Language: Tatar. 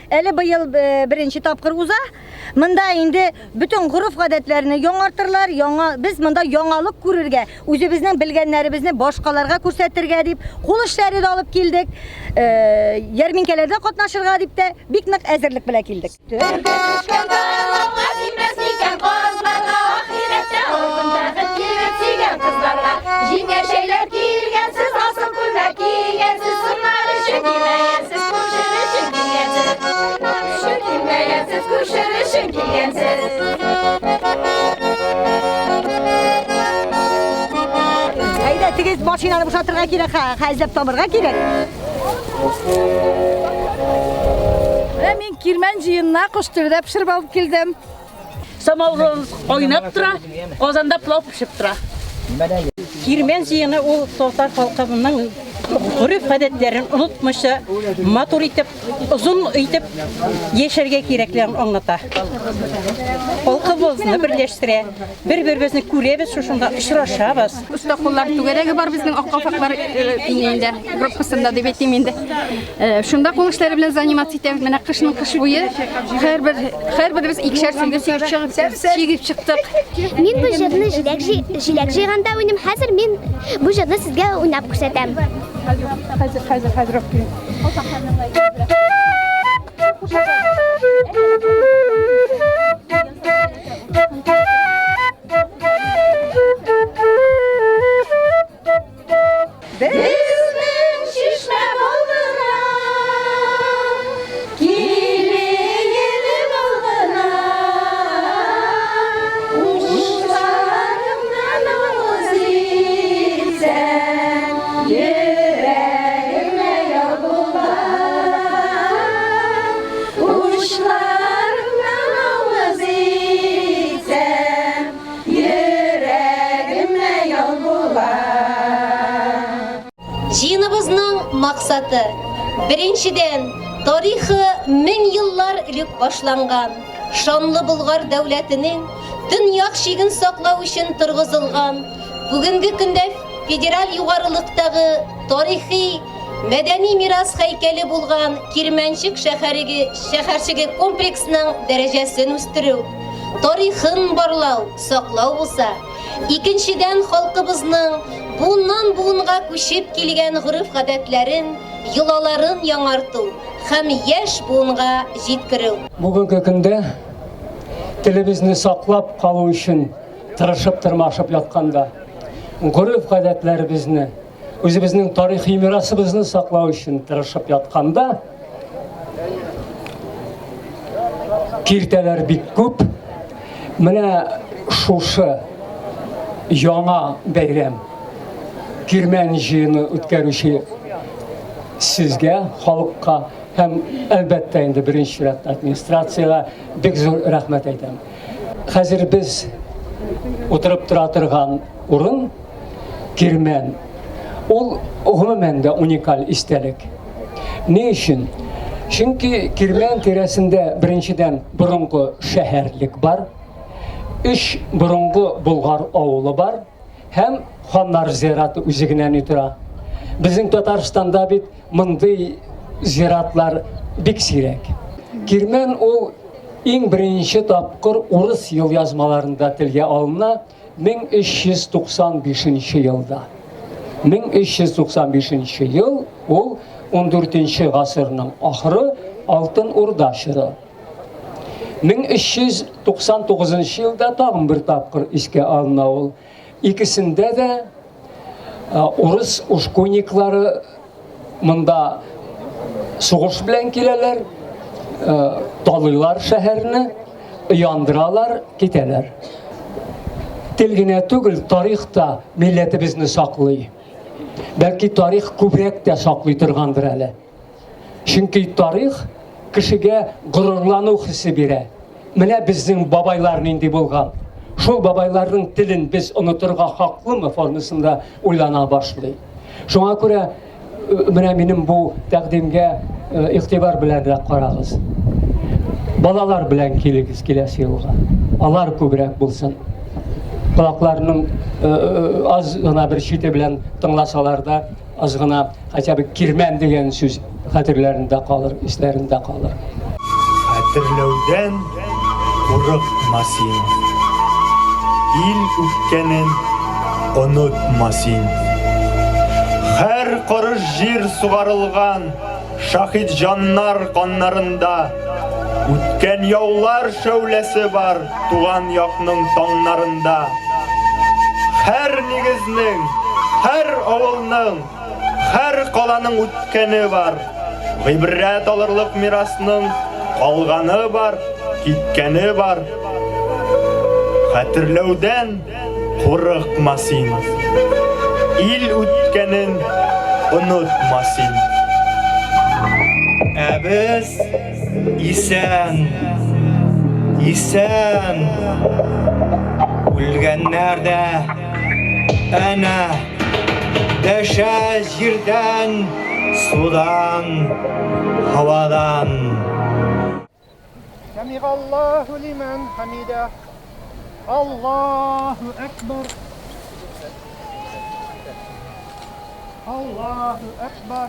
Әле быел birinci тапкыр уза. Монда инде bütün гырыф-гадәтләрне яңартырлар, без монда яңалык күрергә, үзебезнең белгәннәребезне башкаларга күрсәтергә дип, кул эшләре дә алып килдек. Ярминкәләрдә катнашырга дип тә бик нык әзерлек белән килдек. Җиңә шәйләр килгәнсез, асыл күлмәк кигәнсез, сыннар өчен килмәгәнсез, күршер өчен килгәнсез. Шүр килмәгәнсез, күршер өчен килгәнсез. Әйдә, тигез машинаны бушатырга кирәк, хәзләп табырга кирәк. Мин кирмән җыенына кош төрдә пешереп алып килдем. Самовар ойнап тора, азанда плов пешеп тора. Кирмән җыены ул татар халкының гырыф-гадәтләрен онытмыйча, матур итеп, озын итеп яшәргә кирәклеген аңлата. Халкыбызны берләштерә, бер-беребезне күрәбез, шушында очрашабыз. Уста куллар түгәрәге бар безнең аккафаклар инде, группасында дип әйтим инде. Шунда кул эшләре белән заниматься итәбез. Менә кышның кыш буе һәрберебез икешәр сөлге чигеп чыктык. Мин бу җырны җиләк җыйганда уйным. Хәзер мин бу җырны сезгә уйнап күрсәтәм. Хәзер. Безнең чишмә балкына, киле балкына, учларымнан авыз итсәң, йөрәгемә ял булган. Учларымнан авыз итсәң, йөрәгемә ял булган. Җыеныбызның максаты беренчедән тарихы 1000 еллар элек башланган шанлы Болгар дәүләтенең төньяк чиген саклау өчен торгызылган бүгенге көндә федераль югарылыктагы тарихи мәдәни мирас һәйкәле булган Кирмәнчек шәһәрчеге комплексының дәрәҗәсен үстерү, тарихын барлау, саклау булса, икенчедән халкыбызның буыннан буынга күчеп килгән гырыф-гадәтләрен, йолаларын яңарту һәм яшь буынга җиткерү. Бүгенге көндә телебезне саклап калу өчен тырышып ятканда, гырыф-гадәтләребезне, үзебезнең тарихи мирасыбызны саклау өчен тырышып ятканда, киртәләр бик күп. Менә шушы яңа бәйрәм Кирмән җыены үткәрүче сезгә, халыкка һәм әлбәттә инде беренче рәт администрациягә бик зур рәхмәт әйтәм. Хәзер без утырып тора торган урын Кирмән. Ул гомумән дә уникаль истәлек. Ни өчен? Чөнки Кирмән тирәсендә беренчедән борынгы шәһәрлек бар, 3 борынгы Болгар авылы бар, һәм ханнар зираты үзегеннән тора. Безнең Татарстанда бит мондый зиратлар бик сирәк. Кирмән ул иң беренче тапкыр урыс елъязмаларында телгә алына 1395 елда. 1395 ел ул 14-нче гасырның ахыры Алтын Урда чоры. 1399 елда тагын бер тапкыр искә алына ул. Икесендә дә урыс ушкуниклары монда сугыш белән киләләр, талыйлар шәһәрне, яндыралар, китәләр. Тел генә түгел, тарихта милләтебезне саклый. Бәлки тарих күбрәк тә саклый торгандыр әле. Чөнки тарих кешегә горурлану хисе бирә. Менә безнең бабайлар нинди булган. Шул бабайларның телен без онытырга хаклымы формасында уйлана башлый. Шуңа күрә менә минем бу тәкъдимгә игътибар белән дә карагыз. Балалар белән килегез киләсе елга. Алар күбрәк булсын. Кулакларның аз гына бер чите белән тыңласалар да, аз гына хотя бы Кирмән дигән сүз хәтерләрендә калыр, исләрендә калыр. Хәтерләүдән курыкма син. Ил үткәнен онытма син. Һәр корыш җир сугарылган шаһид җаннар каннарында. Үткән яулар шәүләсе бар туган якның таңнарында. Һәр нигезнең, һәр авылның, һәр каланың үткәне бар. Гыйбрәт алырлык мирасның калганы бар, киткәне бар. Хәтерләүдән курыкма син. Ил үткәнен онытма син. Ә без исән, исән. Үлгәннәр дә әнә дәшә җирдән, судан, һавадан. سمع الله لمن حمده الله أكبر الله أكبر